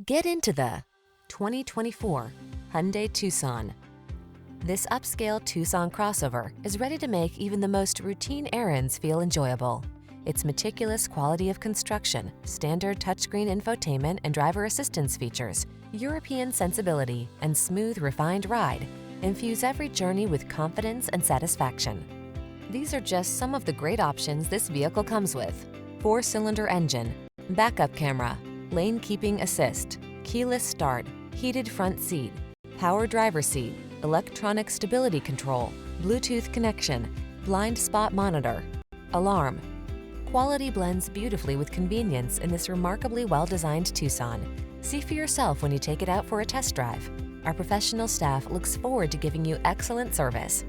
Get into the 2024 Hyundai Tucson. This upscale Tucson crossover is ready to make even the most routine errands feel enjoyable. Its meticulous quality of construction, standard touchscreen infotainment and driver assistance features, European sensibility, and smooth, refined ride infuse every journey with confidence and satisfaction. These are just some of the great options this vehicle comes with: 4-cylinder engine, backup camera, lane keeping assist, keyless start, heated front seat, power driver seat, electronic stability control, Bluetooth connection, blind spot monitor, alarm. Quality blends beautifully with convenience in this remarkably well-designed Tucson. See for yourself when you take it out for a test drive. Our professional staff looks forward to giving you excellent service.